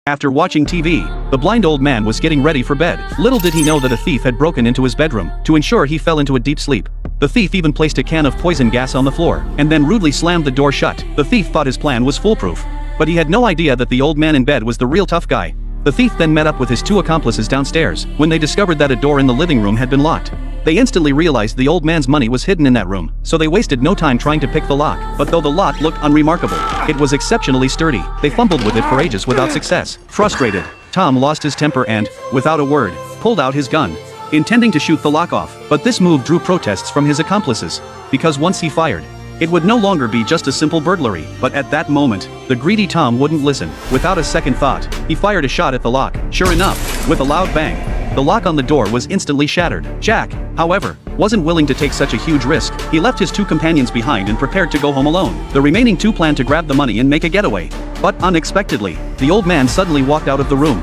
After watching TV, the blind old man was getting ready for bed. Little did he know that a thief had broken into his bedroom. To ensure he fell into a deep sleep, the thief even placed a can of poison gas on the floor, and then rudely slammed the door shut. The thief thought his plan was foolproof, but he had no idea that the old man in bed was the real tough guy. The thief then met up with his two accomplices downstairs. When they discovered that a door in the living room had been locked, they instantly realized the old man's money was hidden in that room, so they wasted no time trying to pick the lock. But though the lock looked unremarkable, it was exceptionally sturdy. They fumbled with it for ages without success. Frustrated, Tom lost his temper and, without a word, pulled out his gun, intending to shoot the lock off. But this move drew protests from his accomplices, because once he fired, it would no longer be just a simple burglary. But at that moment, the greedy Tom wouldn't listen. Without a second thought, he fired a shot at the lock. Sure enough, with a loud bang, the lock on the door was instantly shattered. Jack, however, wasn't willing to take such a huge risk. He left his two companions behind and prepared to go home alone. The remaining two planned to grab the money and make a getaway. But unexpectedly, the old man suddenly walked out of the room.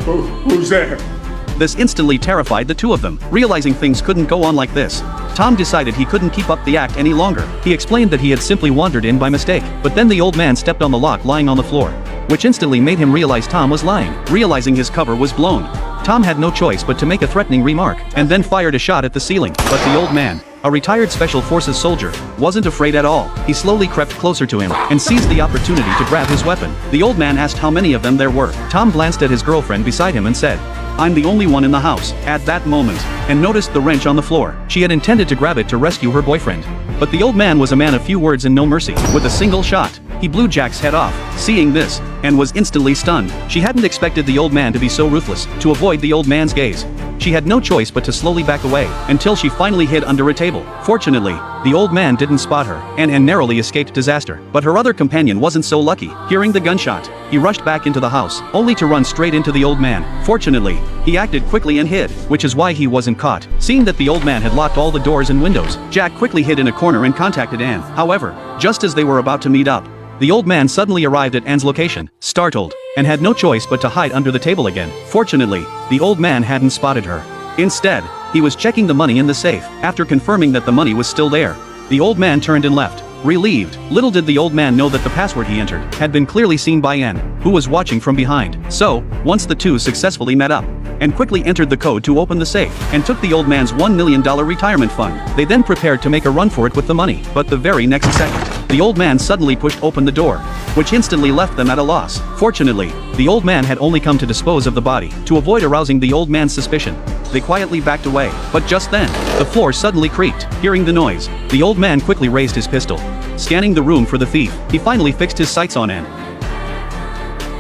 Who's there? This instantly terrified the two of them. Realizing things couldn't go on like this, Tom decided he couldn't keep up the act any longer. He explained that he had simply wandered in by mistake. But then the old man stepped on the lock lying on the floor, which instantly made him realize Tom was lying. Realizing his cover was blown, Tom had no choice but to make a threatening remark, and then fired a shot at the ceiling. But the old man, a retired Special Forces soldier, wasn't afraid at all. He slowly crept closer to him and seized the opportunity to grab his weapon. The old man asked how many of them there were. Tom glanced at his girlfriend beside him and said, "I'm the only one in the house," at that moment, and noticed the wrench on the floor. She had intended to grab it to rescue her boyfriend. But the old man was a man of few words and no mercy. With a single shot, he blew Jack's head off. Seeing this, and was instantly stunned. She hadn't expected the old man to be so ruthless. To avoid the old man's gaze, she had no choice but to slowly back away, until she finally hid under a table. Fortunately, the old man didn't spot her, and narrowly escaped disaster. But her other companion wasn't so lucky. Hearing the gunshot, he rushed back into the house, only to run straight into the old man. Fortunately, he acted quickly and hid, which is why he wasn't caught. Seeing that the old man had locked all the doors and windows, Jack quickly hid in a corner and contacted Anne. However, just as they were about to meet up, the old man suddenly arrived at Anne's location, startled, and had no choice but to hide under the table again. Fortunately, the old man hadn't spotted her. Instead, he was checking the money in the safe. After confirming that the money was still there, the old man turned and left. Relieved, little did the old man know that the password he entered had been clearly seen by Anne, who was watching from behind. So, once the two successfully met up, and quickly entered the code to open the safe, and took the old man's $1 million retirement fund, they then prepared to make a run for it with the money. But the very next second, the old man suddenly pushed open the door, which instantly left them at a loss. Fortunately, the old man had only come to dispose of the body. To avoid arousing the old man's suspicion, they quietly backed away. But just then, the floor suddenly creaked. Hearing the noise, the old man quickly raised his pistol, scanning the room for the thief. He finally fixed his sights on Anne.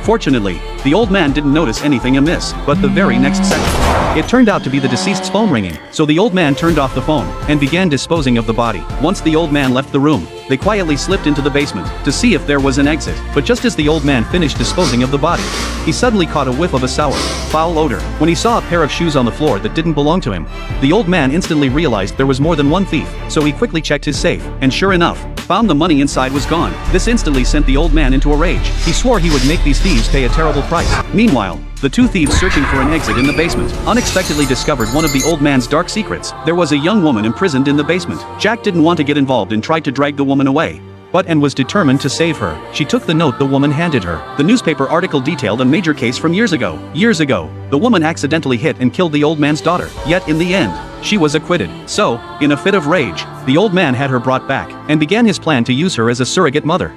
Fortunately, the old man didn't notice anything amiss, but the very next second, it turned out to be the deceased's phone ringing. So the old man turned off the phone and began disposing of the body. Once the old man left the room, they quietly slipped into the basement to see if there was an exit. But just as the old man finished disposing of the body, he suddenly caught a whiff of a sour, foul odor. When he saw a pair of shoes on the floor that didn't belong to him, the old man instantly realized there was more than one thief. So he quickly checked his safe, and sure enough, found the money inside was gone. This instantly sent the old man into a rage. He swore he would make these thieves pay a terrible price. Meanwhile, the two thieves searching for an exit in the basement unexpectedly discovered one of the old man's dark secrets. There was a young woman imprisoned in the basement. Jack didn't want to get involved and tried to drag the woman away, but Anne was determined to save her. She took the note the woman handed her. The newspaper article detailed a major case from years ago. Years ago, the woman accidentally hit and killed the old man's daughter. Yet in the end, she was acquitted. So, in a fit of rage, the old man had her brought back and began his plan to use her as a surrogate mother.